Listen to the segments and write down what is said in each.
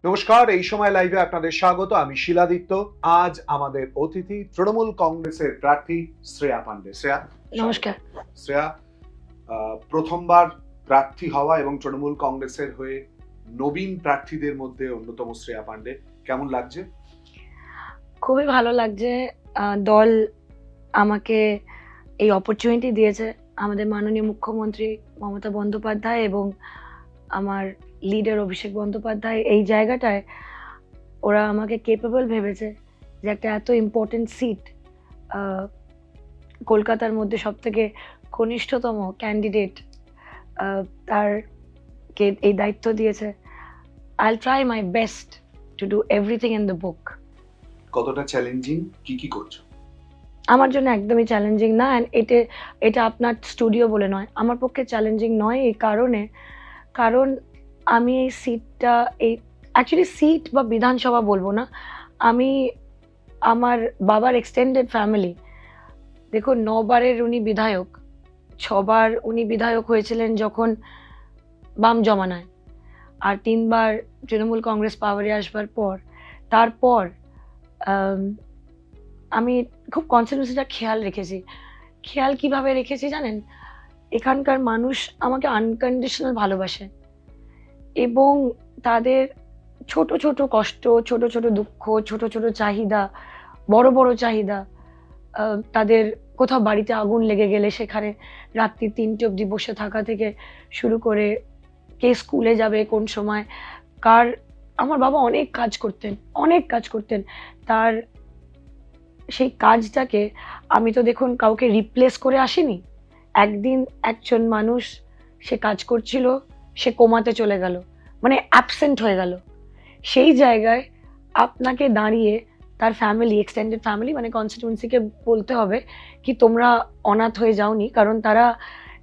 নমস্কার, এই সময় লাইভে আপনাদের স্বাগত। আমি শিলাদিত্য। আজ আমাদের অতিথি তৃণমূল কংগ্রেসের প্রার্থী শ্রেয়া পান্ডে। শ্রেয়া, নমস্কার। শ্রেয়া প্রথমবার প্রার্থী হওয়া এবং তৃণমূল কংগ্রেসের হয়ে নবীন প্রার্থীদের মধ্যে অন্যতম শ্রেয়া পান্ডে, কেমন লাগছে? খুবই ভালো লাগছে। দল আমাকে এই অপরচুনিটি দিয়েছে, আমাদের মাননীয় মুখ্যমন্ত্রী মমতা বন্দ্যোপাধ্যায় এবং আমার লিডার অভিষেক বন্দ্যোপাধ্যায় এই জায়গাটায় ওরা আমাকে কেপেবল ভেবেছে যে একটা এত ইম্পর্টেন্ট সিট, কলকাতার মধ্যে সব থেকে কনিষ্ঠতম ক্যান্ডিডেট, তারকে এই দায়িত্ব দিয়েছে। I'll try my best to do everything in the book. কতটা চ্যালেঞ্জিং, কি করছো? আমার জন্য একদমই চ্যালেঞ্জিং না, অ্যান্ড এটা আপনার স্টুডিও বলে নয়, আমার পক্ষে চ্যালেঞ্জিং নয় এই কারণ আমি এই সিটটা, এই অ্যাকচুয়ালি সিট বা বিধানসভা বলবো না, আমি আমার বাবার এক্সটেন্ডেড ফ্যামিলি, দেখুন 9বারের উনি বিধায়ক, 6বার উনি বিধায়ক হয়েছিলেন যখন বাম জমানায়, আর 3বার তৃণমূল কংগ্রেস পাওয়ারে আসবার পর। তারপর আমি খুব কনসিস্টেন্সিটা খেয়াল কিভাবে রেখেছি জানেন? এখানকার মানুষ আমাকে আনকন্ডিশনাল ভালোবাসে এবং তাদের ছোট ছোট কষ্ট, ছোট ছোট দুঃখ, ছোট ছোট চাহিদা, বড় বড় চাহিদা, তাদের কোথাও বাড়িতে আগুন লেগে গেলে সেখানে রাত্রি 3টে অবধি বসে থাকা থেকে শুরু করে কে স্কুলে যাবে কোন সময়, আমার বাবা অনেক কাজ করতেন। তার সেই কাজটাকে আমি তো দেখুন কাউকে রিপ্লেস করে আসিনি। একদিন একজন মানুষ সে কাজ করছিল, সে কোমাতে চলে গেল, মানে অ্যাবসেন্ট হয়ে গেল। সেই জায়গায় আপনাকে দাঁড়িয়ে তার ফ্যামিলি, এক্সটেন্ডেড ফ্যামিলি মানে কনস্টিটিউয়েন্সিকে বলতে হবে কি তোমরা অনাথ হয়ে যাওনি, কারণ তারা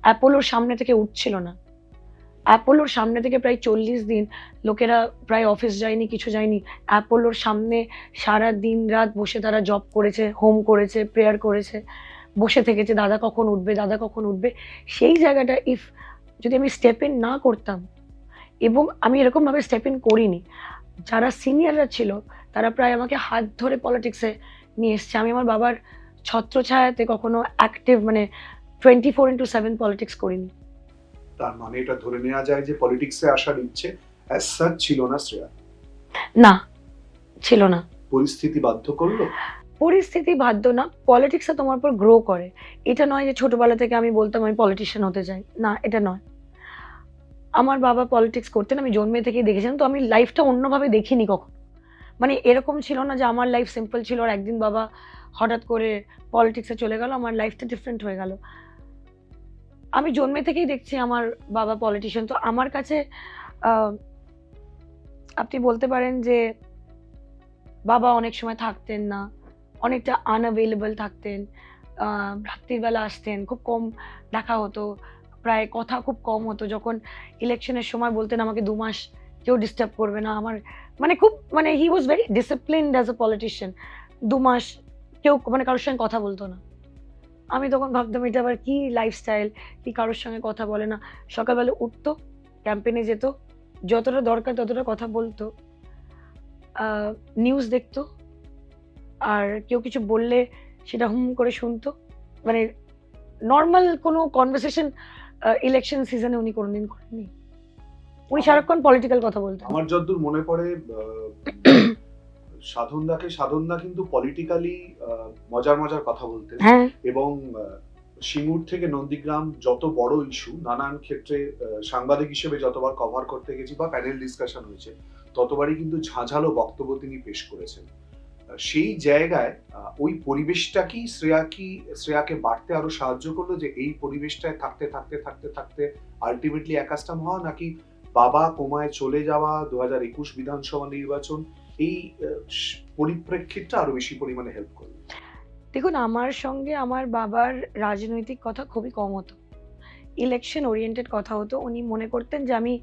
অ্যাপোলোর সামনে থেকে উঠছিল না। অ্যাপোলোর সামনে থেকে প্রায় 40 দিন লোকেরা প্রায় অফিস যায়নি, কিছু যায়নি। অ্যাপোলোর সামনে সারা দিন রাত বসে তারা জব করেছে, হোম করেছে, প্রেয়ার করেছে, বসে থেকেছে দাদা কখন উঠবে। সেই জায়গাটা যদি আমি স্টেপ ইন না করতাম, এবং আমি এরকমভাবে স্টেপ ইন করিনি, যারা সিনিয়ররা ছিল তারা প্রায় আমাকে হাত ধরে পলিটিক্সে নিয়ে এসছে। আমি আমার বাবার ছত্রছায়াতে কখনো অ্যাক্টিভ মানে 24/7 পলিটিক্স করিনি। তার মানে এটা ধরে নেওয়া যায় যে পলিটিক্সে আসার ইচ্ছে অ্যাজ সাচ ছিল না শ্রেয়া? না, ছিল না। পরিস্থিতি বাধ্য করলো? পরিস্থিতি বাধ্য না, পলিটিক্সে তোমার উপর গ্রো করে। এটা নয় যে ছোটবেলা থেকে আমি বলতাম আমি পলিটিশিয়ান হতে চাই, না এটা নয়। আমার বাবা পলিটিক্স করতেন, আমি জন্মে থেকেই দেখেছিলাম, তো আমি লাইফটা অন্যভাবে দেখিনি কখনো। মানে এরকম ছিল না যে আমার লাইফ সিম্পল ছিল আর একদিন বাবা হঠাৎ করে পলিটিক্সে চলে গেল, আমার লাইফটা ডিফারেন্ট হয়ে গেল। আমি জন্মে থেকেই দেখছি আমার বাবা পলিটিশিয়ান। তো আমার কাছে আপনি বলতে পারেন যে বাবা অনেক সময় থাকতেন না, অনেকটা আনঅ্যাভেলেবল থাকতেন, রাত্রিবেলা আসতেন, খুব কম দেখা হতো, প্রায় কথা খুব কম হতো। যখন ইলেকশনের সময় বলতেন আমাকে 2 মাস কেউ ডিস্টার্ব করবে না, আমার মানে he was very disciplined as a politician. 2 মাস কেউ মানে কারোর সঙ্গে কথা বলতো না। আমি তখন ভাবতাম এটা আবার কি লাইফস্টাইল, কি কারোর সঙ্গে কথা বলে না। সকালবেলা উঠতো, ক্যাম্পেনে যেত, যতটা দরকার ততটা কথা বলতো, নিউজ দেখতো, আর কেউ কিছু বললে সেটা হুম করে শুনতো। মানে নর্মাল কোনো কনভারসেশন ইলেকশন সিজনে উনি কোনোদিন করেননি। উনি সারাক্ষণ পলিটিক্যাল কথা বলতেন। আমার যতদূর মনে পড়ে সাধনদা কিন্তু পলিটিক্যালি মজার কথা বলতেন। হ্যাঁ, এবং সিঙ্গুর থেকে নন্দীগ্রাম যত বড় ইস্যু, নানান ক্ষেত্রে সাংবাদিক হিসেবে যতবার কভার করতে গেছি বা প্যানেল ডিসকাশন হয়েছে, ততবারই কিন্তু ঝাঁঝালো বক্তব্য তিনি পেশ করেছেন। সেই জায়গায় ওই পরিবেশটা কি শ্রেয়াকে বাড়তে আরো সাহায্য করলো, যে এই পরিবেশটায় থাকতে আলটিমেটলি একাস্টাম হওয়া, নাকি বাবা কোমায় চলে যাওয়া, 2021 বিধানসভা নির্বাচন, এই পরিপ্রেক্ষিতটা আরো বেশি পরিমাণে হেল্প করলো? দেখুন আমার সঙ্গে আমার বাবার রাজনৈতিক কথা খুবই কম হতো, ইলেকশন ওরিয়েন্টেড কথা হতো। উনি মনে করতেন যে আমি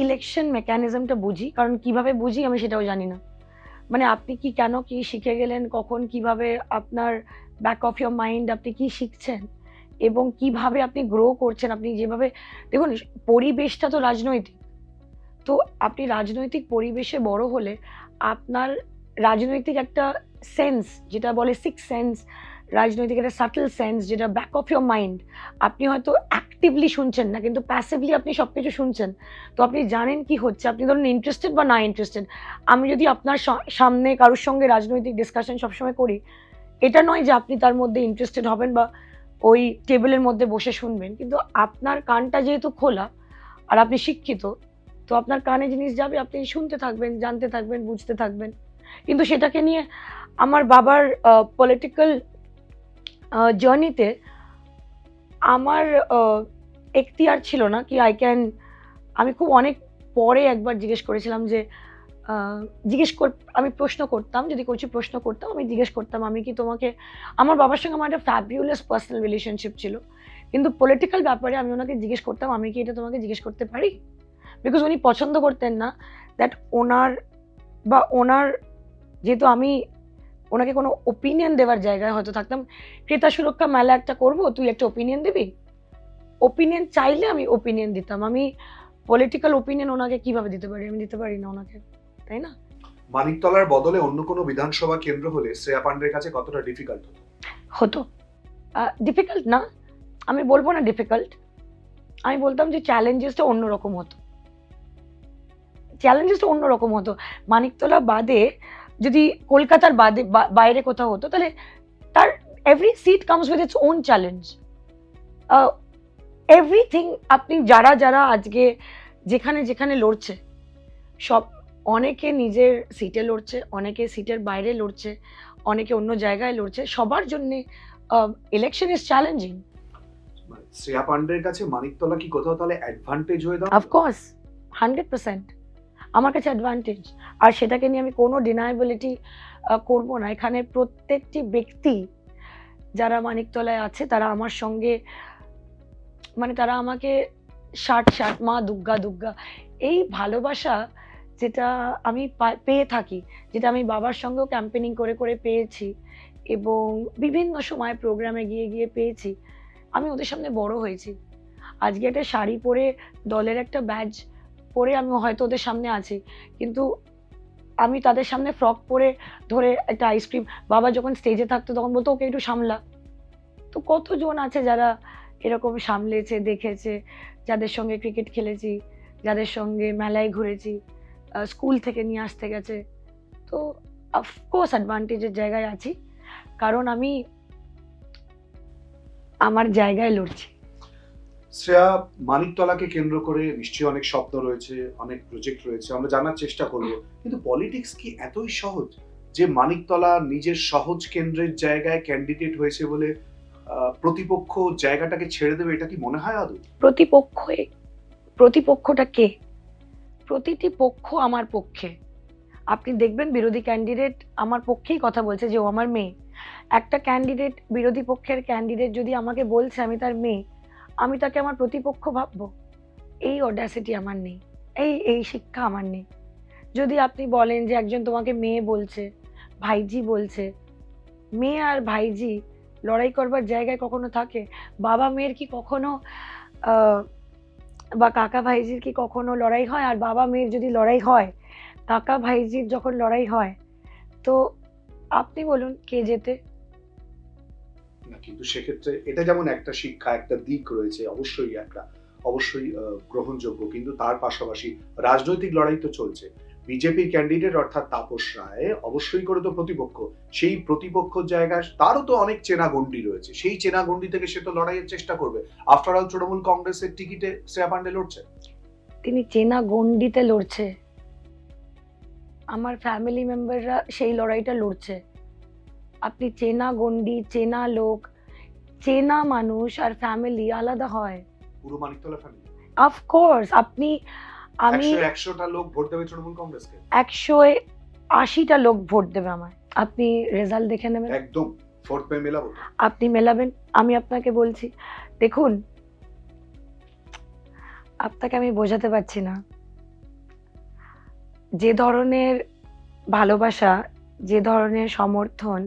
ইলেকশন মেকানিজমটা বুঝি, কারণ কিভাবে বুঝি আমি সেটাও জানি না। মানে আপনি কেন কি শিখে গেলেন, কখন কিভাবে আপনার ব্যাক অফ ইয়োর মাইন্ড আপনি কি শিখছেন এবং কিভাবে আপনি গ্রো করছেন, আপনি যেভাবে দেখুন পরিবেশটা তো রাজনৈতিক, তো আপনি রাজনৈতিক পরিবেশে বড় হলে আপনার রাজনৈতিক একটা সেন্স, যেটা বলে সিক্স সেন্স, রাজনৈতিক একটা সাটল সেন্স, যেটা ব্যাক অফ ইয়োর মাইন্ড, আপনি হয়তো অ্যাক্টিভলি শুনছেন না কিন্তু প্যাসিভলি আপনি সব কিছু শুনছেন। তো আপনি জানেন কি হচ্ছে, আপনি ধরুন ইন্টারেস্টেড বা না ইন্টারেস্টেড। আমি যদি আপনার সামনে কারোর সঙ্গে রাজনৈতিক ডিসকাশন সবসময় করি, এটা নয় যে আপনি তার মধ্যে ইন্টারেস্টেড হবেন বা ওই টেবিলের মধ্যে বসে শুনবেন, কিন্তু আপনার কানটা যেহেতু খোলা আর আপনি শিক্ষিত, তো আপনার কানে জিনিস যাবে, আপনি শুনতে থাকবেন, জানতে থাকবেন, বুঝতে থাকবেন। কিন্তু সেটাকে নিয়ে আমার বাবার পলিটিক্যাল জার্নিতে আমার এখতিয়ার ছিল না কি আমি খুব অনেক পরে একবার জিজ্ঞেস করেছিলাম যে আহ, আমি প্রশ্ন করতাম, যদি কিছু প্রশ্ন করতাম আমি জিজ্ঞেস করতাম, আমি কি তোমাকে, আমার বাবার সঙ্গে আমার একটা ফ্যাবিউলাস পার্সোনাল রিলেশনশিপ ছিল, কিন্তু পলিটিক্যাল ব্যাপারে আমি ওনাকে জিজ্ঞেস করতাম আমি কি এটা তোমাকে জিজ্ঞেস করতে পারি, বিকজ উনি পছন্দ করতেন না দ্যাট ওনার যেহেতু আমি ওনাকে কোনো ওপিনিয়ন দেওয়ার জায়গায় হয়তো থাকতাম। ক্রেতা সুরক্ষা মেলা একটা করব, তুই একটা ওপিনিয়ন দিবি, ওপিনিয়ন চাইলে আমি ওপিনিয়ন দিতাম, আমি পলিটিক্যাল ওপিনিয়ন ওনাকে কিভাবে দিতে পারি, আমি দিতে পারি না ওনাকে, তাই না? মানিকতলার বদলে অন্য কোনো বিধানসভা কেন্দ্র হলে শ্রেয়া পান্ডের কাছে কতটা ডিফিকাল্ট হতো? হতো ডিফিকাল্ট না, আমি বলবো না ডিফিকাল্ট, আমি বলতাম যে চ্যালেঞ্জেসটা অন্যরকম হতো, মানিকতলা বাদে যদি কলকাতার বাইরে কোথাও হতো, তাহলে তার every seat comes with its own challenge, everything. আপনি যারা যারা আজকে যেখানে যেখানে লড়ছে, সব, অনেকে নিজের সিটে লড়ছে, অনেকে সিটের বাইরে লড়ছে, অনেকে অন্য জায়গায় লড়ছে, সবার জন্যে ইলেকশন ইজ চ্যালেঞ্জিং। মানে শ্রেয়া পান্ডের কাছে মানিকতলা কি কোথাও তাহলে অ্যাডভান্টেজ হয়ে দাও? অফকোর্স, 100% আমার কাছে অ্যাডভান্টেজ, আর সেটাকে নিয়ে আমি কোনো ডিনায়াবিলিটি করবো না। এখানে প্রত্যেকটি ব্যক্তি যারা মানিকতলায় আছে তারা আমার সঙ্গে, মানে তারা আমাকে ষাট ষাট মা দুর্গা দুর্গা, এই ভালোবাসা যেটা আমি পেয়ে থাকি, যেটা আমি বাবার সঙ্গেও ক্যাম্পেনিং করে করে পেয়েছি এবং বিভিন্ন সময় প্রোগ্রামে গিয়ে গিয়ে পেয়েছি, আমি ওদের সামনে বড় হয়েছি। আজকে একটা শাড়ি পরে, দলের একটা ব্যাজ পরে আমি হয়তো ওদের সামনে আছি, কিন্তু আমি তাদের সামনে ফ্রক পরে ধরে একটা আইসক্রিম, বাবা যখন স্টেজে থাকতো তখন বলতো ওকে একটু সামলা। তো কতজন আছে যারা এরকম সামলেছে, দেখেছে, যাদের সঙ্গে ক্রিকেট খেলেছি, যাদের সঙ্গে মেলায় ঘুরেছি, স্কুল থেকে নিয়ে আসতে গেছে। তো অফকোর্স অ্যাডভান্টেজের জায়গায় আছি, কারণ আমি আমার জায়গায় লড়ছি। শ্রেয়া, মানিকতলাকে কেন্দ্র করে নিশ্চয়ই অনেক স্বপ্ন রয়েছে, অনেক প্রজেক্ট রয়েছে, আমরা জানার চেষ্টা করব, কিন্তু পলিটিক্স কি এতই সহজ যে মানিকতলা নিজের সহজ কেন্দ্রের জায়গায় ক্যান্ডিডেট হয়েছে বলে প্রতিপক্ষ জায়গাটাকে ছেড়ে দেবে, এটা কি মনে হয় আদৌ? প্রতিপক্ষটা কে? প্রতিটি পক্ষ আমার পক্ষে। আপনি দেখবেন বিরোধী ক্যান্ডিডেট আমার পক্ষেই কথা বলছে যে ও আমার মেয়ে। একটা ক্যান্ডিডেট, বিরোধী পক্ষের ক্যান্ডিডেট যদি আমাকে বলছে আমি তার মেয়ে, আমি তাকে আমার প্রতিপক্ষ ভাববো? এই অডাসিটি আমার নেই, এই শিক্ষা আমার নেই। যদি আপনি বলেন যে একজন তোমাকে মেয়ে বলছে, ভাইজি বলছে, মেয়ে আর ভাইজি লড়াই করবার জায়গায় কখনো থাকে? বাবা মেয়ের কি কখনো বা কাকা ভাইজির কি কখনো লড়াই হয়? আর বাবা মেয়ের যদি লড়াই হয়, কাকা ভাইজির যখন লড়াই হয়, তো আপনি বলুন কে জেতে? না, কিন্তু সেক্ষেত্রে এটা যেমন একটা শিক্ষা, একটা দিক রয়েছে, অবশ্যই গ্রহণযোগ্য, কিন্তু তার পাশাপাশি রাজনৈতিক লড়াই তো চলছে। বিজেপির ক্যান্ডিডেট অর্থাৎ তাপস রায় অবশ্যই করে তো প্রতিপক্ষ, সেই প্রতিপক্ষ জায়গায় তারও তো অনেক চেনা গণ্ডি রয়েছে, সেই চেনা গণ্ডি থেকে সে তো লড়াইয়ের চেষ্টা করবে। আফটার অল তৃণমূল কংগ্রেসের টিকিটে শ্রেয়া পান্ডে লড়ছে। তিনি চেনা গণ্ডিতে লড়ছে, আমার ফ্যামিলি মেম্বাররা সেই লড়াইটা লড়ছে। আপনি চেনা গণ্ডি, চেনা লোক, চেনা মানুষ আর ফ্যামিলি আলাদা হয়। পুরো মানিকতলা ফ্যামিলি, অফকোর্স। আমি 100টা লোক ভোট দেবে তৃণমূল কংগ্রেসকে, 180টা লোক ভোট দেবে আমায়। আপনি রেজাল্ট দেখে নেবেন, একদম ভোট পেয়ে মেলাবো। আপনি মেলাবেন, আমি আপনাকে বলছি। দেখুন, আপনাকে আমি বোঝাতে পারছি না যে ধরনের ভালোবাসা, যে ধরনের সমর্থন,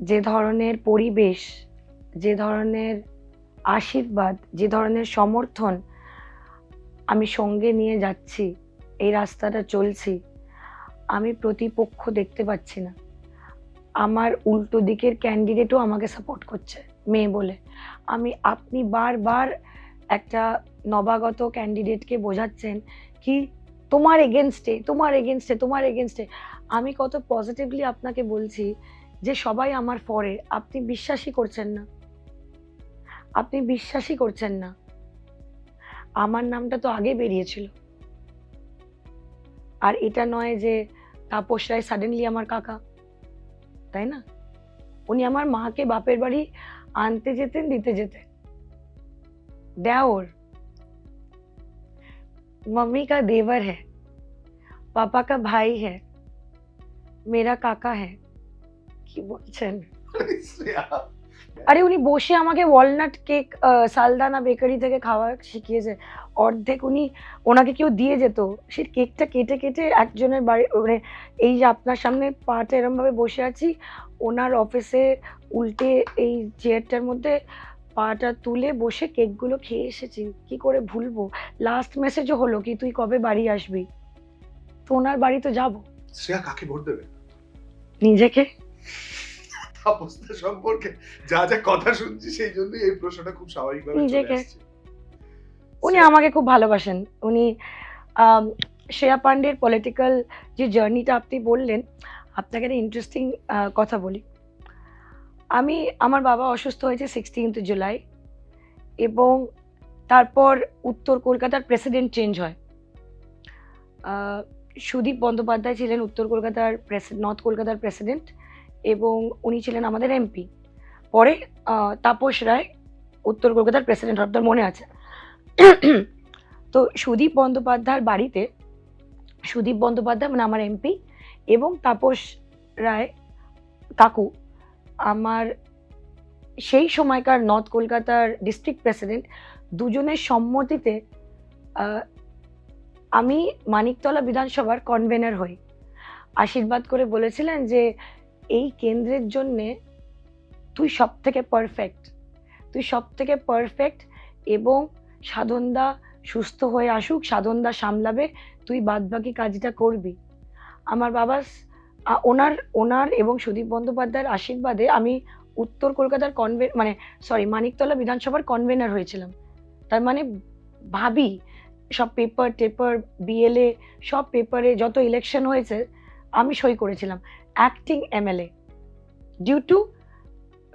যে ধরনের পরিবেশ, যে ধরনের আশীর্বাদ, যে ধরনের সমর্থন আমি সঙ্গে নিয়ে যাচ্ছি, এই রাস্তাটা চলছি, আমি প্রতিপক্ষ দেখতে পাচ্ছি না। আমার উল্টো দিকের ক্যান্ডিডেটও আমাকে সাপোর্ট করছে মেয়ে বলে। আপনি বারবার একটা নবাগত ক্যান্ডিডেটকে বোঝাচ্ছেন কি তোমার এগেনস্টে, তোমার এগেনস্টে, তোমার এগেনস্টে। আমি কত পজিটিভলি আপনাকে বলছি যে সবাই আমার ফরে, আপনি বিশ্বাসই করছেন না, আপনি বিশ্বাসই করছেন না। আমার নামটা তো আগে বেরিয়েছিল। আর এটা নয় যে তাপস রায় সাডেনলি আমার কাকা, তাই না? উনি আমার মাকে বাপের বাড়ি আনতে যেতেন, দিতে যেতেন। देवर, मम्मी का देवर है, पापा का भाई है, मेरा काका है। কি বলছেন? আরে উনি বসে আমাকে ওয়ালনাট কেক সালদানা বেকারি থেকে খাওয়া শিখিয়েছে। অর্ধেক ওনাকে কেউ দিয়ে যেত, সেই কেকটা কেটে কেটে একজনের বাড়ি, মানে এই যে আপনার সামনে পাটা এরম ভাবে বসে আছি, ওনার অফিসে উল্টে এই চেয়ারটার মধ্যে পাটা তুলে বসে কেকগুলো খেয়ে এসেছি। কি করে ভুলবো? লাস্ট মেসেজও হলো কি তুই কবে বাড়ি আসবি। তো ওনার বাড়ি তো যাবো। শ্রেয়া কাকে ভোট দেবে? নিজেকে। তাপসদা সম্পর্কে যা যা কথা শুনছি সেই জন্যই এই প্রশ্নটা খুব স্বাভাবিকভাবে চলে নিজেকে। আসছে। উনি আমাকে খুব ভালোবাসেন। উনি শ্রেয়া পান্ডের পলিটিক্যাল যে জার্নিটা আপনি বললেন, আপনাকে একটা ইন্টারেস্টিং কথা বলি। আমার বাবা অসুস্থ হয়েছে 16th জুলাই, এবং তারপর উত্তর কলকাতার প্রেসিডেন্ট চেঞ্জ হয়। সুদীপ বন্দ্যোপাধ্যায় ছিলেন উত্তর কলকাতার নর্থ কলকাতার প্রেসিডেন্ট, এবং উনি ছিলেন আমাদের এমপি। পরে তাপস রায় উত্তর কলকাতার প্রেসিডেন্ট, আপনার মনে আছে? তো সুদীপ বন্দ্যোপাধ্যায়ের বাড়িতে, সুদীপ বন্দ্যোপাধ্যায় মানে আমার এমপি এবং তাপস রায় কাকু আমার সেই সময়কার নর্থ কলকাতার ডিস্ট্রিক্ট প্রেসিডেন্ট, দুজনের সম্মতিতে আমি মানিকতলা বিধানসভার কনভেনার হই। আশীর্বাদ করে বলেছিলেন যে এই কেন্দ্রের জন্যে তুই সব থেকে পারফেক্ট, তুই সব থেকে পারফেক্ট, এবং সাধনদা সুস্থ হয়ে আসুক, সাধনদা সামলাবে, তুই বাদবাকি কাজটা করবি। আমার বাবা ওনার এবং সুদীপ বন্দ্যোপাধ্যায়ের আশীর্বাদে আমি উত্তর কলকাতার মানিকতলা বিধানসভার কনভেনার হয়েছিলাম। তার মানে ভাবি, সব পেপার বিএলএ সব পেপারে যত ইলেকশন হয়েছে আমি সই করেছিলাম, acting MLA, due to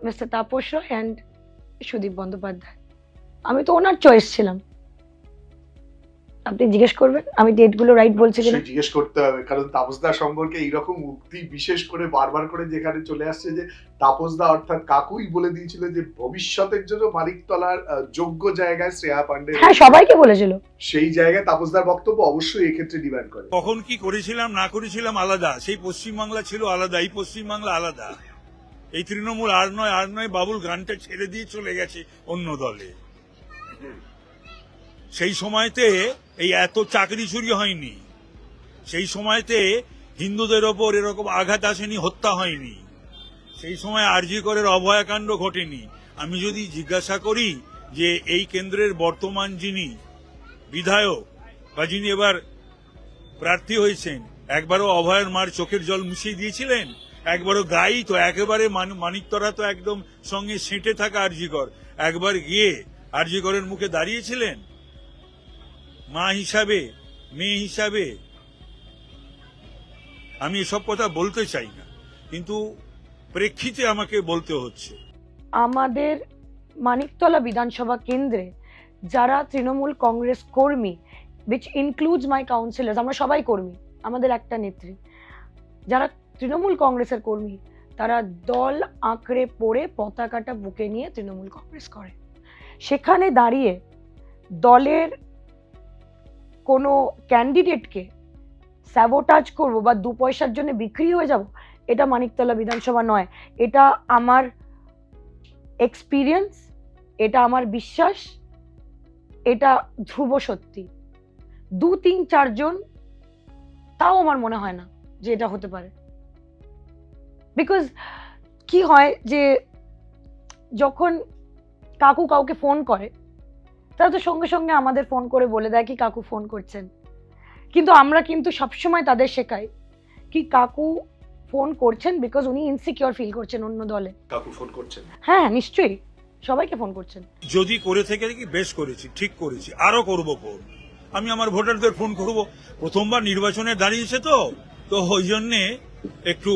mister Tapas Roy and Sudip Bandyopadhyay. আমি তো ওনার চয়েস ছিলাম। আপনি জিজ্ঞেস করবেন আমি ডেটগুলো রাইট বলছি কিনা। জিজ্ঞেস করতে হবে, কারণ তাপসদা সম্পর্কে এইরকম উক্তি বিশেষ করে বারবার করে যেখানে চলে আসছে যে তাপসদা অর্থাৎ কাকুই বলে দিয়েছিল যে ভবিষ্যতের জন্য মানিকতলার যোগ্য জায়গায় শ্রেয়া পান্ডে। হ্যাঁ, সবাইকে বলেছিল। সেই জায়গায় তাপসদার বক্তব্য অবশ্যই এক্ষেত্রে ডিমান্ড করে। কখন কি করেছিলাম না করেছিলাম আলাদা, সেই পশ্চিমবাংলা ছিল আলাদা, এই পশ্চিমবাংলা আলাদা। এই তৃণমূল আর নয় বাবুল গানটা ছেড়ে দিয়ে চলে গেছে অন্য দলে। সেই সময়তে এই এত চাকরি চুরি হয়নি, সেই সময়তে হিন্দুদের ওপর এরকম আঘাত আসেনি, হত্যা হয়নি, সেই সময় আরজি করের অভয়াকাণ্ড ঘটেনি। আমি যদি জিজ্ঞাসা করি যে এই কেন্দ্রের বর্তমান যিনি বিধায়ক বা যিনি এবার প্রার্থী হয়েছেন, একবারও অভয়ের মার চোখের জল মুছিয়ে দিয়েছিলেন? একবারও গাই তো একেবারে মানিকতলা তো একদম সঙ্গে সেঁটে থাকা আরজিকর, একবার গিয়ে আরজিকরের মুখে দাঁড়িয়েছিলেন? মা হিসাবে, মেয়ে হিসাবে আমি এসব কথা বলতে চাই না, কিন্তু প্রেক্ষিতে আমাকে বলতে হচ্ছে। আমাদের মানিকতলা বিধানসভা কেন্দ্রে যারা তৃণমূল কংগ্রেস কর্মী, which includes my councillors, আমরা সবাই কর্মী, আমাদের একটা নেত্রী, যারা তৃণমূল কংগ্রেসের কর্মী, তারা দল আঁকড়ে পড়ে পতাকাটা বুকে নিয়ে তৃণমূল কংগ্রেস করে। সেখানে দাঁড়িয়ে দলের কোনো ক্যান্ডিডেটকে স্যাবোটাজ করবো বা 2 পয়সার জন্য বিক্রি হয়ে যাব, এটা মানিকতলা বিধানসভা নয়। এটা আমার এক্সপিরিয়েন্স, এটা আমার বিশ্বাস, এটা ধ্রুব সত্যি। 2, 3, 4 জন, তাও আমার মনে হয় না যে এটা হতে পারে। বিকজ কি হয় যে যখন কাকু কাউকে ফোন করে তারা তো সঙ্গে সঙ্গে আমাদের ফোন করে বলে দেয় কি কাকু ফোন করছেন, কিন্তু আমরা কিন্তু সবসময় তাদের শেখাই কি কাকু ফোন করছেন বিকজ উনি ইনসিকিউর ফিল করছেন অন্য দলে। কাকু ফোন করছেন? হ্যাঁ নিশ্চয়ই, সবাইকে ফোন করছেন। যদি করে থেকে কি বেশ করেছি, ঠিক করেছি, আরো করব ফোন। আমি আমার ভোটারদের ফোন করব, প্রথমবার নির্বাচনে দাঁড়িয়েছে তো ওই জন্যে একটু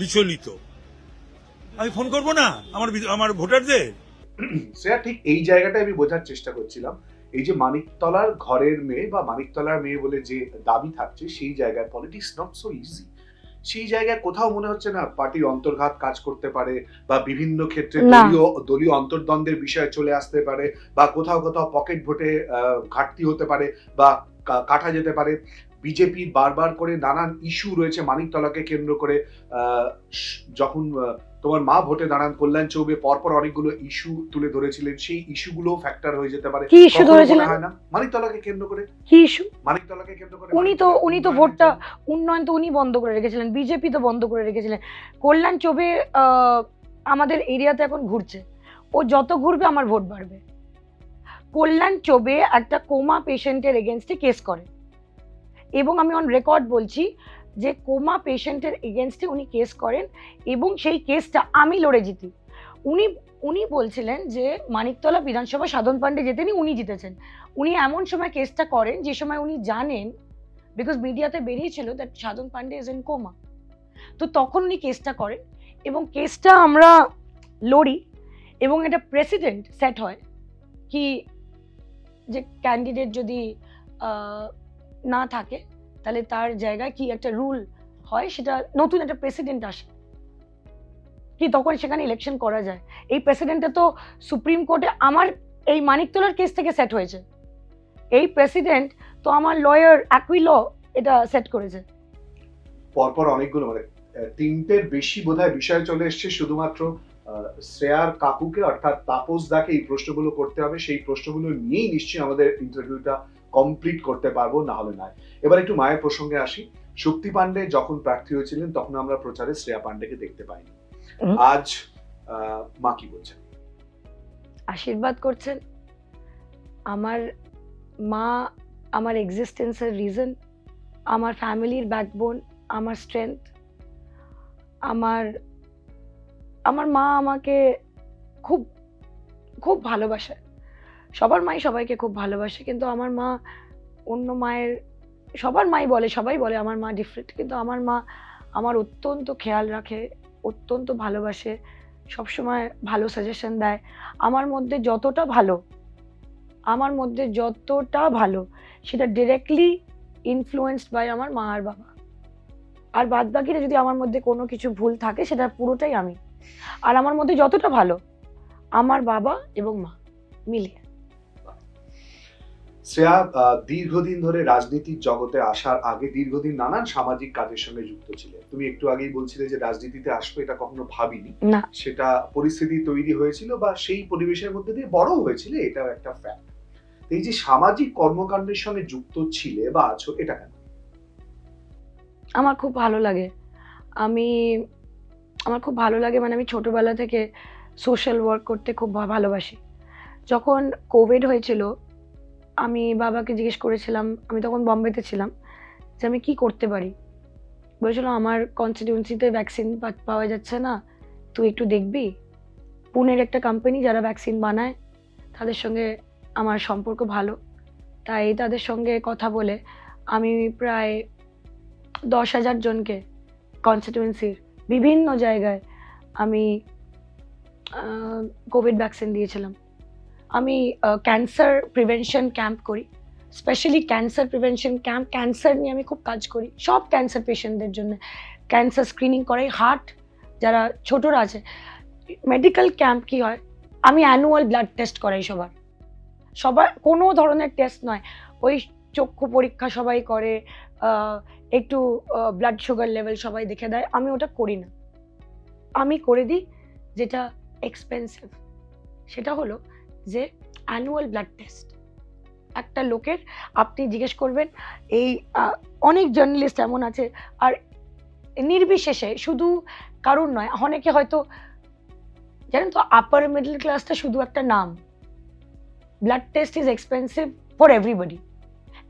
বিচলিত। আমি ফোন করব না আমার ভোটারদের? শ্রেয়া, ঠিক এই জায়গাটা আমি বোঝার চেষ্টা করছিলাম। এই যে মানিকতলার ঘরের মেয়ে বা মানিকতলার মেয়ে বলে যে দাবি থাকছে, সেই জায়গায় পলিটিক্স নট সো ইজি। সেই জায়গায় কোথাও মনে হচ্ছে না পার্টির অন্তর্ঘাত কাজ করতে পারে, বা বিভিন্ন ক্ষেত্রে না। দলীয় অন্তর্দ্বন্দ্বের বিষয় চলে আসতে পারে, বা কোথাও কোথাও পকেট ভোটে ঘাটতি হতে পারে বা কাটা যেতে পারে। বিজেপির বারবার করে নানান ইস্যু রয়েছে মানিকতলাকে কেন্দ্র করে। যখন তোমার মা ভোটে দাঁড়ান, কল্যাণ চৌবে পরপর অনেকগুলো ইস্যু তুলে ধরেছিলেন, সেই ইস্যুগুলো ফ্যাক্টর হয়ে যেতে পারে। কি ইস্যু কখনো ধরেছিলেন? মনে হয় না মানিকতলাকে কেন্দ্র করে? কি ইস্যু? মানিকতলাকে কেন্দ্র করে উনি তো ভোটটা উন্নয়ন তো উনি বন্ধ করে রেখেছিলেন, বিজেপি তো বন্ধ করে রেখেছিলেন। কল্যাণ চৌবে আমাদের এরিয়াতে এখন ঘুরছে, ও যত ঘুরবে আমার ভোট বাড়বে। কল্যাণ চৌবে একটা কোমা পেশেন্টের এগেনস্টে কেস করে, এবং আমি অন রেকর্ড বলছি যে কোমা পেশেন্টের এগেনস্টে উনি কেস করেন, এবং সেই কেসটা আমি লড়ে জিতি। উনি বলছিলেন যে মানিকতলা বিধানসভা সাধন পান্ডে জেতেনি, উনি জিতেছেন। উনি এমন সময় কেসটা করেন যে সময় উনি জানেন, বিকজ মিডিয়াতে বেরিয়েছিল that Sadhan Pande is in coma, তো তখন উনি কেসটা করেন এবং কেসটা আমরা লড়ি, এবং এটা প্রেসিডেন্ট সেট হয় কি যে ক্যান্ডিডেট যদি না থাকে তাহলে তার জায়গায় কি একটা রুল হয়, সেটা নতুন একটা প্রেসিডেন্ট আসে কি তখন সেখানে ইলেকশন করা যায়। এই প্রেসিডেন্টটা তো সুপ্রিম কোর্টে আমার এই মানিকতলার কেস থেকে সেট হয়েছে। এই প্রেসিডেন্ট তো আমার লয়ার অ্যাকুই ল এটা সেট করেছে। পরপর অনেকগুলো মানে তিনটের বেশি বোধহয় বিষয় চলে এসছে, শুধুমাত্র শ্রেয়ার কাকুকে অর্থাৎ তাপস দাকে এই প্রশ্নগুলো করতে হবে। সেই প্রশ্নগুলো নিয়েই নিশ্চয়ই আমাদের ইন্টারভিউটা কমপ্লিট করতে পারবো, না হলে নয়। এবার একটু মায়ের প্রসঙ্গে আসি। শক্তি পান্ডে যখন প্রার্থী হয়েছিলেন তখন আমরা প্রচারে শ্রেয়া পান্ডেকে দেখতে পাইনি। আজ মা কি বলছেন? আশীর্বাদ করছেন। আমার মা আমার এক্সিস্টেন্সের রিজন, আমার ফ্যামিলির ব্যাকবোন, আমার স্ট্রেংথ। আমার মা আমাকে খুব খুব ভালোবাসে। সবার মাই সবাইকে খুব ভালোবাসে, কিন্তু আমার মা অন্য মায়ের, সবার মাই বলে, সবাই বলে আমার মা ডিফারেন্ট, কিন্তু আমার মা আমার অত্যন্ত খেয়াল রাখে, অত্যন্ত ভালোবাসে, সবসময় ভালো সাজেশন দেয়। আমার মধ্যে যতটা ভালো সেটা ডিরেক্টলি ইনফ্লুয়েন্সড বাই আমার মা আর বাবা। আর বাদ বাকিটা যদি আমার মধ্যে কোনো কিছু ভুল থাকে সেটা পুরোটাই আমি। আর আমার মধ্যে যতটা ভালো আমার বাবা এবং মা মিলে। শ্রেয়া দীর্ঘদিন ধরে রাজনীতির জগতে আসার আগে দীর্ঘদিন নানান সামাজিক কাজের সঙ্গে যুক্ত ছিলে। তুমি একটু আগেই বলছিলে যে রাজনীতিতে আসবে এটা কখনো ভাবিনি, না, সেটা পরিস্থিতি তৈরি হয়েছিল বা সেই পরিবেশের মধ্যে দিয়ে বড় হয়েছিল, এটাও একটা ফ্যাক্ট। এই যে সামাজিক কর্মকাণ্ডের সঙ্গে যুক্ত ছিলে বা আছো, এটা কেন? আমার খুব ভালো লাগে। আমার খুব ভালো লাগে, মানে আমি ছোটবেলা থেকে সোশ্যাল ওয়ার্ক করতে খুব ভালোবাসি। যখন কোভিড হয়েছিল আমি বাবাকে জিজ্ঞেস করেছিলাম, আমি তখন বম্বেতে ছিলাম, যে আমি কি করতে পারি। বলেছিল আমার কনস্টিটিউয়েন্সিতে ভ্যাকসিন পাওয়া যাচ্ছে না, তুই একটু দেখবি। পুনের একটা কোম্পানি যারা ভ্যাকসিন বানায় তাদের সঙ্গে আমার সম্পর্ক ভালো, তাই তাদের সঙ্গে কথা বলে আমি প্রায় 10,000 জনকে কনস্টিটিউয়েন্সির বিভিন্ন জায়গায় আমি কোভিড ভ্যাকসিন দিয়েছিলাম। আমি ক্যান্সার প্রিভেনশন ক্যাম্প করি, specially cancer prevention camp, cancer নিয়ে আমি খুব কাজ করি। সব ক্যান্সার পেশেন্টদের জন্য ক্যান্সার স্ক্রিনিং করাই, হার্ট যারা ছোটরা আছে। মেডিকেল ক্যাম্প কি হয়, আমি অ্যানুয়াল ব্লাড টেস্ট করাই সবার কোনো ধরনের টেস্ট নয়, ওই চক্ষু পরীক্ষা সবাই করে, একটু ব্লাড সুগার লেভেল সবাই দেখে দেয়, আমি ওটা করি না। আমি করে দিই যেটা এক্সপেন্সিভ, সেটা হলো যে অ্যানুয়াল ব্লাড টেস্ট। একটা লোকের আপনি জিজ্ঞেস করবেন, এই অনেক জার্নালিস্ট এমন আছে, আর নির্বিশেষে শুধু কারণ নয়, অনেকে হয়তো জানেন তো আপার মিডল ক্লাসটা শুধু একটা নাম, blood test is expensive for everybody,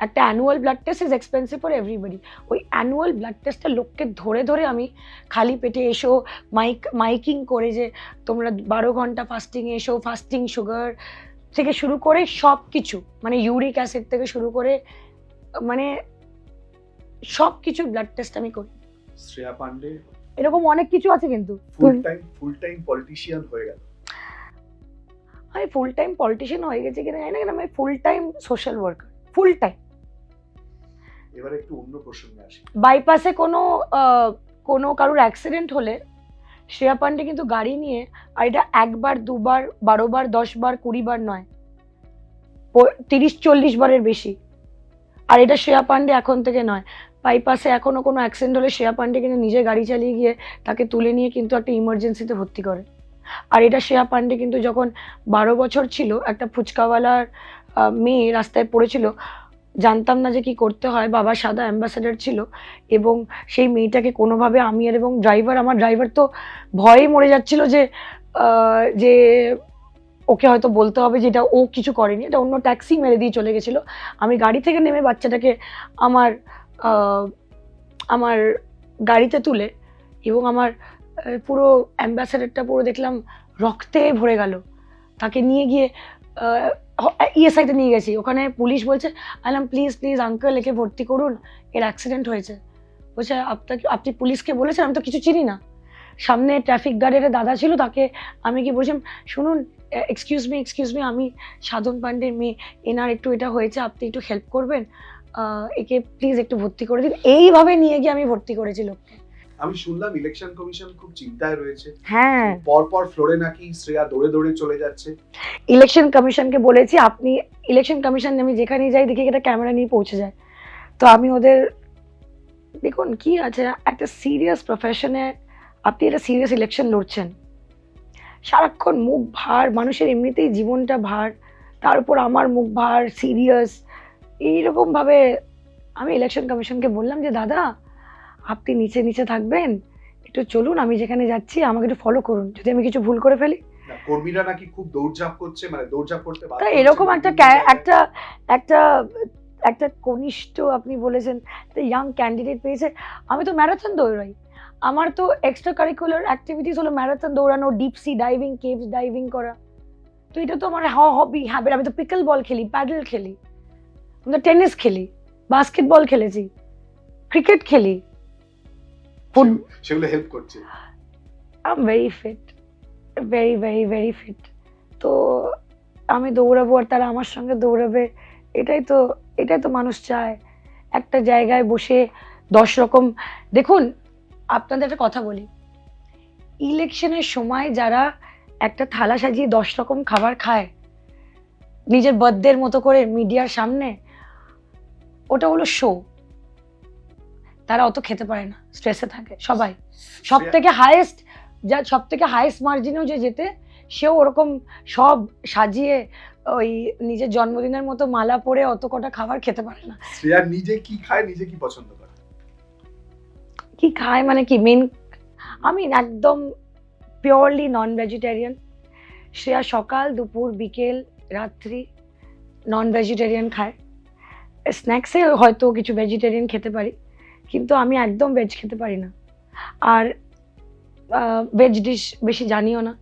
একটা annual blood test is expensive for everybody. ওই অ্যানুয়াল ব্লাড টেস্টটা লোককে ধরে ধরে আমি খালি পেটে এসো, মাইকিং করে যে তোমরা 12 ঘন্টা ফাস্টিংয়ে এসো, ফাস্টিং সুগার থেকে শুরু করে সব কিছু, মানে ইউরিক অ্যাসিড থেকে শুরু করে মানে সব কিছু ব্লাড টেস্ট আমি করি। শ্রেয়া পান্ডে এরকম অনেক কিছু আছে কিন্তু ফুল টাইম পলিটিশিয়ান হয়ে গেল। আমি ফুল টাইম পলিটিশিয়ান হয়ে গেছি কিনা জানি না, কিন্তু আমি full time social worker, full time. এবারে একটু অন্য প্রসঙ্গে আসি। বাইপাসে কোনো কারোর অ্যাক্সিডেন্ট হলে শ্রেয়া পান্ডে কিন্তু গাড়ি নিয়ে, আর এটা 1 বার 2 বার 12 বার 10 বার 20 বার নয়, 30-40 বারের বেশি। আর এটা শ্রেয়া পান্ডে এখন থেকে নয়, বাইপাসে এখনো কোনো অ্যাক্সিডেন্ট হলে শ্রেয়া পান্ডে কিন্তু নিজে গাড়ি চালিয়ে গিয়ে তাকে তুলে নিয়ে কিন্তু একটা ইমার্জেন্সিতে ভর্তি করে। আর এটা শ্রেয়া পান্ডে কিন্তু যখন 12 বছর ছিল, একটা ফুচকাওয়ালার মেয়ে রাস্তায় পড়েছিল, জানতাম না যে কি করতে হয়, বাবা সাদা অ্যাম্বাসেডার ছিল, এবং সেই মেয়েটাকে কোনোভাবে আমি আর এবং আমার ড্রাইভার তো ভয়ে মরে যাচ্ছিল যে ওকে হয়তো বলতে হবে যে এটা ও কিছু করেনি, এটা অন্য ট্যাক্সি মেরে দিয়ে চলে গেছিলো। আমি গাড়ি থেকে নেমে বাচ্চাটাকে আমার গাড়িতে তুলে, এবং আমার পুরো অ্যাম্বাসেডারটা পুরো দেখলাম রক্তে ভরে গেল, তাকে নিয়ে গিয়ে ইএসআইতে নিয়ে গেছি। ওখানে পুলিশ বলছে, আলাম প্লিজ প্লিজ আঙ্কেল একে ভর্তি করুন, এর অ্যাক্সিডেন্ট হয়েছে। বলছে আপনি পুলিশকে বলেছেন? আমি তো কিছু চিনি না। সামনে ট্রাফিক গার্ডের দাদা ছিল, তাকে আমি কি বলছিলাম, শুনুন এক্সকিউজ মি, আমি সাধন পান্ডের মেয়ে, এনার একটু এটা হয়েছে, আপনি একটু হেল্প করবেন, একে প্লিজ একটু ভর্তি করে দিন। এইভাবে নিয়ে গিয়ে আমি ভর্তি করেছি লোককে। আমি শুনলাম ইলেকশন কমিশন খুব চিন্তায় রয়েছে। হ্যাঁ, পরপর ফ্লোরে নাকি শ্রেয়া দৌড়ে দৌড়ে চলে যাচ্ছে। ইলেকশন কমিশনকে বলেছি, আপনি ইলেকশন কমিশন, আমি যেখানেই যাই দেখি এটা ক্যামেরা নিয়ে পৌঁছে যায়। তো আমি ওদের, দেখুন কি আছে, একটা সিরিয়াস প্রফেশনে আপনি একটা সিরিয়াস ইলেকশন লড়ছেন, সারাক্ষণ মুখ ভার, মানুষের এমনিতেই জীবনটা ভার, তার উপর আমার মুখ ভার, সিরিয়াস, এইরকমভাবে আমি ইলেকশন কমিশনকে বললাম যে দাদা আপনি নিচে নিচে থাকবেন, একটু চলুন, আমি যেখানে যাচ্ছি আমাকে একটু ফলো করুন, যদি আমি কিছু ভুল করে ফেলি। কর্মীরা নাকি খুব দৌড়ঝাঁপ করছে, মানে দৌড়ঝাঁপ করতে বাধ্য তা হচ্ছে। এরকম একটা কনিষ্ঠ, আপনি বলেছেন ইয়াং ক্যান্ডিডেট পেয়েছে। আমি তো ম্যারাথন দৌড়াই, আমার তো এক্সট্রা কারিকুলার অ্যাক্টিভিটিস হলো ম্যারাথন দৌড়ানো, deep sea diving, caves diving করা। তো এটা তো আমার হবি, হ্যাবিট। আমি তো পিকল বল খেলি, প্যাডেল খেলি, আমি তো টেনিস খেলি, বাস্কেটবল খেলেছি, ক্রিকেট খেলি, সেগুলো হেল্প করছে। I am very fit, very very very fit. তো আমি দৌড়াবো আর তারা আমার সঙ্গে দৌড়াবে, এটাই তো মানুষ চায়। একটা জায়গায় বসে 10 রকম, দেখুন আপনাদের একটা কথা বলি, ইলেকশনের সময় যারা একটা থালা সাজিয়ে 10 রকম খাবার খায় নিজের বার্থডের মতো করে মিডিয়ার সামনে, ওটা হলো শো। তারা অত খেতে পারে না, স্ট্রেসে থাকে সবাই। সব থেকে হাইয়েস্ট মার্জিনেও যে যেতে, সেও ওরকম সব সাজিয়ে ওই নিজের জন্মদিনের মতো মালা পরে অত কটা খাবার খেতে পারে না। শ্রেয়া নিজে কি খায়, নিজে কি পছন্দ করে? কি খায় মানে কি, আমি একদম পিওরলি নন ভেজিটেরিয়ান। শ্রেয়া সকাল দুপুর বিকেল রাত্রি নন ভেজিটেরিয়ান খায়। স্ন্যাক্সে হয়তো কিছু ভেজিটেরিয়ান খেতে পারি, কিন্তু আমি একদম ভেজ খেতে পারি না। আর ভেজ ডিশ বেশি জানিও না,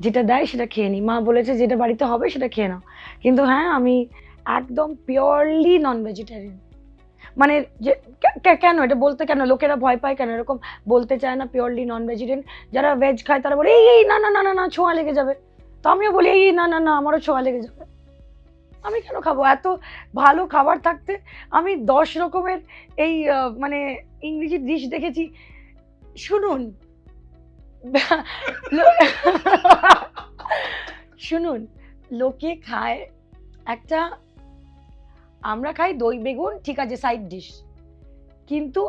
যেটা দেয় সেটা খেয়ে নিই। মা বলেছে যেটা বাড়িতে হবে সেটা খেয়ে নাও, কিন্তু হ্যাঁ আমি একদম পিওরলি নন ভেজিটেরিয়ান। মানে যে কেন এটা বলতে, কেন লোকেরা ভয় পায়, কেন এরকম বলতে চায় না পিওরলি নন ভেজিটেরিয়ান? যারা ভেজ খায় তারা বলে এই না না না না না ছোঁয়া লেগে যাবে। তো আমিও বলি এই না না না আমারও ছোঁয়া লেগে যাবে। আমি কেন খাবো? এত ভালো খাবার থাকতে আমি 10 রকমের এই মানে ইংরেজি ডিশ দেখেছি। শুনুন লোকে খায় একটা, আমরা খাই দই বেগুন, ঠিক আছে সাইড ডিশ, কিন্তু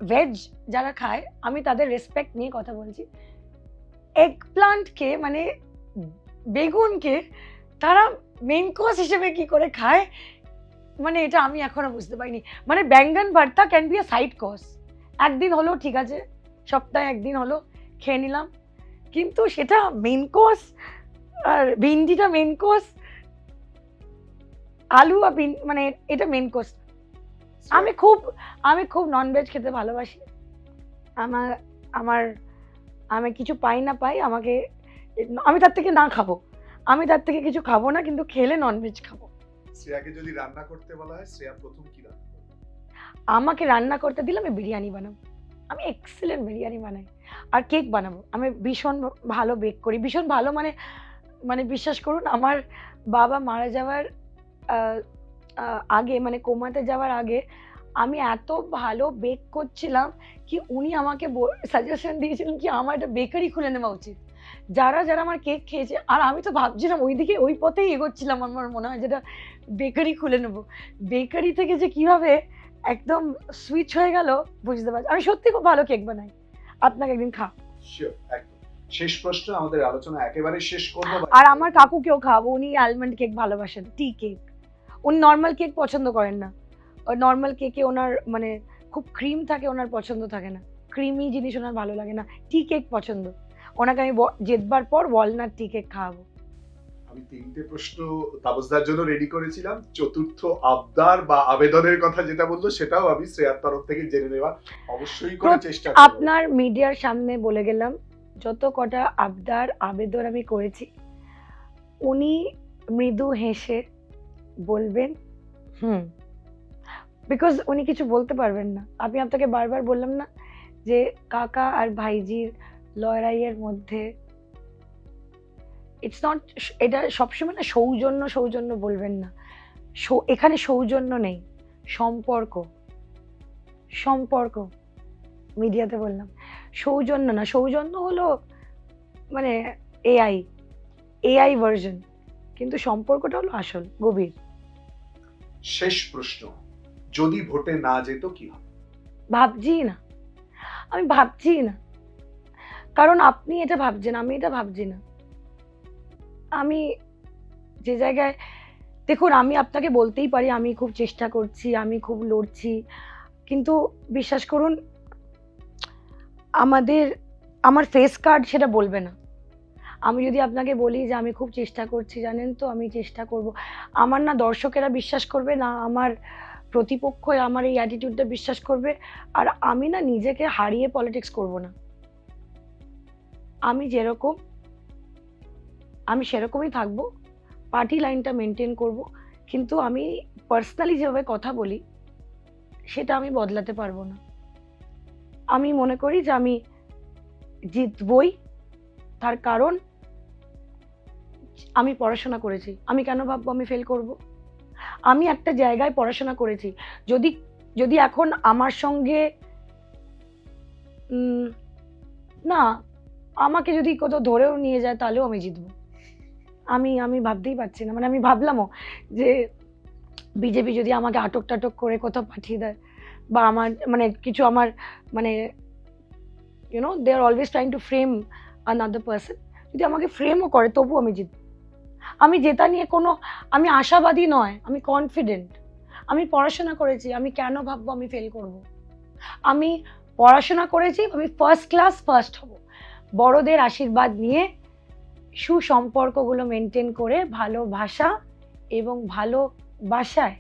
ভেজ যারা খায়, আমি তাদের রেসপেক্ট নিয়ে কথা বলছি, এগ প্লান্টকে মানে বেগুনকে তারা মেইন কোর্স হিসেবে কি করে খায়, মানে এটা আমি এখনো বুঝতে পারিনি। মানে ব্যাঙ্গন ভর্তা can be a side course, একদিন হলো ঠিক আছে, সপ্তাহে একদিন হলো খেয়ে নিলাম, কিন্তু সেটা মেইন কোর্স, আর ভিন্ডিটা মেইন কোর্স, আলু আর মানে এটা মেন কোর্স। আমি খুব ননভেজ খেতে ভালোবাসি। আমার আমার আমি কিছু পাই না পাই, আমি তার থেকে না খাবো, আমি তার থেকে কিছু খাবো না, কিন্তু খেলে ননভেজ খাবো। শ্রেয়াকে যদি রান্না করতে বলা হয়, শ্রেয়া প্রথম কি রান্না করবে? আমাকে রান্না করতে দিলে আমি বিরিয়ানি বানাবো। আমি এক্সেলেন্ট বিরিয়ানি বানাই। আর কেক বানাবো। আমি ভীষণ ভালো বেক করি। ভীষণ ভালো মানে মানে বিশ্বাস করুন, আমার বাবা মারা যাওয়ার আহ, আগে, মানে কোমাতে যাওয়ার আগে আমি এত ভালো বেক করছিলাম কি উনি আমাকে সাজেশন দিয়েছিলেন কি আমার একটা বেকারি খুলে নেওয়া উচিত। যারা যারা আমার কেক খেয়েছে, আর আমি তো ভাবছিলাম ওইদিকে ওই পথেই এগোচ্ছিলাম, আমার মনে হয় যেটা বেকারি খুলে নেবো। বেকারি থেকে যে কিভাবে একদম সুইচ হয়ে গেল বুঝতে পারছি। আমি সত্যি খুব ভালো কেক বানাই, আপনাকে একদিন Sure, একদম। শেষ প্রশ্ন, আমাদের আলোচনা একেবারে শেষ করবো। আর আমার কাকুকেও খাওয়াবো, উনি আলমন্ড কেক ভালোবাসেন, টি কেক। উনি নর্মাল কেক পছন্দ করেন না, নর্মাল কেকে ওনার মানে খুব ক্রিম থাকে, ওনার পছন্দ থাকে না, ক্রিমি জিনিস ওনার ভালো লাগে না, টি কেক পছন্দ। ওনাকে আমি জেতবার পর ওয়ালনাট টি কেক খাওয়াবো। আমি 3টে প্রশ্ন তাপসদার জন্য রেডি করেছিলাম। চতুর্থ আবদার বা আবেদনের কথা যেটা বললো, সেটাও আমি শ্রেয়ার তরফ থেকে জেনে নেওয়ার অবশ্যই করে চেষ্টা করব। আপনার মিডিয়ার সামনে বলে গেলাম, যত কটা আবদার আবেদন আমি করেছি, উনি মৃদু হেসে বলবেন হুম, বিকজ উনি কিছু বলতে পারবেন না। আমি আপনাকে বারবার বললাম না যে কাকা আর ভাইজির লড়াইয়ের মধ্যে ইটস নট, এটা সবসময় না সৌজন্য সৌজন্য বলবেন না, এখানে সৌজন্য নেই, সম্পর্ক। সম্পর্ক মিডিয়াতে বললাম, সৌজন্য না। সৌজন্য হলো মানে এআই এআই ভার্জন, কিন্তু সম্পর্কটা হলো আসল গভীর। শেষ প্রশ্ন, যদি ভোটে না যেত কি হবে? ভাবছি না, আমি ভাবছি না, কারণ আপনি এটা ভাবছেন, আমি এটা ভাবছি না। আমি যে জায়গায়, দেখুন আমি আপনাকে বলতেই পারি আমি খুব চেষ্টা করছি, আমি খুব লড়ছি, কিন্তু বিশ্বাস করুন আমার ফেস কার্ড সেটা বলবে না। আমি যদি আপনাকে বলি যে আমি খুব চেষ্টা করছি, জানেন তো আমি চেষ্টা করব, আমার না দর্শকেরা বিশ্বাস করবে, না আমার প্রতিপক্ষ আমার এই অ্যাটিটিউডটা বিশ্বাস করবে। আর আমি না নিজেকে হারিয়ে পলিটিক্স করব না। আমি যেরকম আমি সেরকমই থাকবো, পার্টি লাইনটা মেনটেন করব, কিন্তু আমি পার্সোনালি যেভাবে কথা বলি সেটা আমি বদলাতে পারবো না। আমি মনে করি যে আমি জিতবই, তার কারণ আমি পড়াশোনা করেছি। আমি কেন ভাববো আমি ফেল করব? আমি একটা জায়গায় পড়াশোনা করেছি। যদি যদি এখন আমার সঙ্গে না, আমাকে যদি কোথাও ধরেও নিয়ে যায় তাহলেও আমি জিতবো। আমি ভাবতেই পারছি না, মানে আমি ভাবলামও যে বিজেপি যদি আমাকে আটক টাটক করে কোথাও পাঠিয়ে দেয়, বা আমার মানে কিছু আমার মানে they are always trying to frame another person, যদি আমাকে ফ্রেমও করে তবু আমি জিতবো। আমি জেতা নিয়ে আমি আশাবাদী নয়, আমি কনফিডেন্ট। আমি পড়াশোনা করেছি, আমি কেন ভাববো আমি ফেল করব? আমি পড়াশোনা করেছি, আমি ফার্স্ট ক্লাস ফার্স্ট হব। বড়দের আশীর্বাদ নিয়ে সুসম্পর্কগুলো মেনটেন করে ভালোবাসা এবং ভালোবাসায়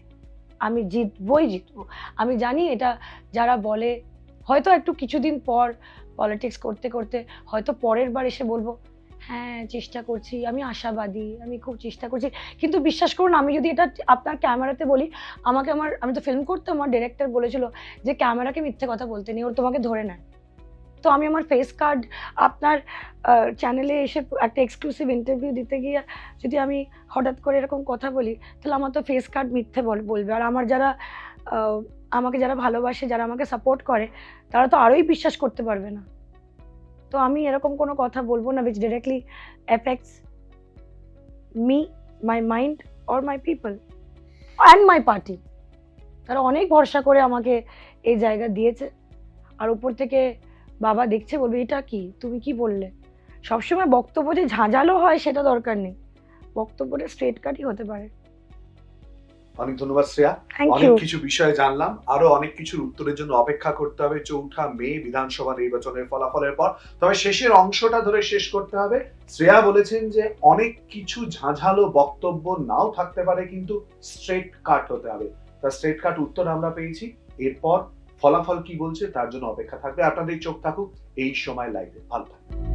আমি জিতবই জিতবো। আমি জানি এটা যারা বলে, হয়তো একটু কিছুদিন পর পলিটিক্স করতে করতে হয়তো পরের বার এসে বলবো হ্যাঁ চেষ্টা করছি, আমি আশাবাদী, আমি খুব চেষ্টা করছি। কিন্তু বিশ্বাস করুন, আমি যদি এটা আপনার ক্যামেরাতে বলি, আমি তো ফিল্ম করতাম, আমার ডিরেক্টর বলেছিল যে ক্যামেরাকে মিথ্যে কথা বলতে নেই, ওর তোমাকে ধরে নেয়। তো আমি আমার ফেস কার্ড আপনার চ্যানেলে এসে একটা এক্সক্লুসিভ ইন্টারভিউ দিতে গিয়ে যদি আমি হঠাৎ করে এরকম কথা বলি, তাহলে আমার তো ফেস কার্ড মিথ্যে বলবে। আর আমার যারা আমাকে যারা ভালোবাসে, যারা আমাকে সাপোর্ট করে, তারা তো আরোই বিশ্বাস করতে পারবে না। তো আমি এরকম কোনো কথা বলবো না which directly affects me, my mind or my people and my party. তারা অনেক ভরসা করে আমাকে এই জায়গা দিয়েছে, আর উপর থেকে বাবা দেখছে, বলবে এটা কি, তুমি কি বললে। সবসময় বক্তব্য যে ঝাঁঝালো হয় সেটা দরকার নেই, বক্তব্যটা স্ট্রেট কাটই হতে পারে। অনেক ধন্যবাদ শ্রেয়া। থ্যাংক অনেক ইউ। কিছু বিষয়ে জানলাম, আরো অনেক কিছুর উত্তরের জন্য অপেক্ষা করতে হবে 4 মে বিধানসভা নির্বাচনের ফলাফলের পর। তবে শেষের অংশটা ধরে শেষ করতে হবে। শ্রেয়া বলেছেন যে অনেক কিছু ঝাঁঝালো বক্তব্য নাও থাকতে পারে, কিন্তু স্ট্রেট কাট হতে হবে। তার স্ট্রেট কাট উত্তর আমরা পেয়েছি। এরপর ফলাফল কি বলছে তার জন্য অপেক্ষা থাকবে। আপনাদের চোখ থাকুক এই সময় লাইভে। ভালো থাকুন।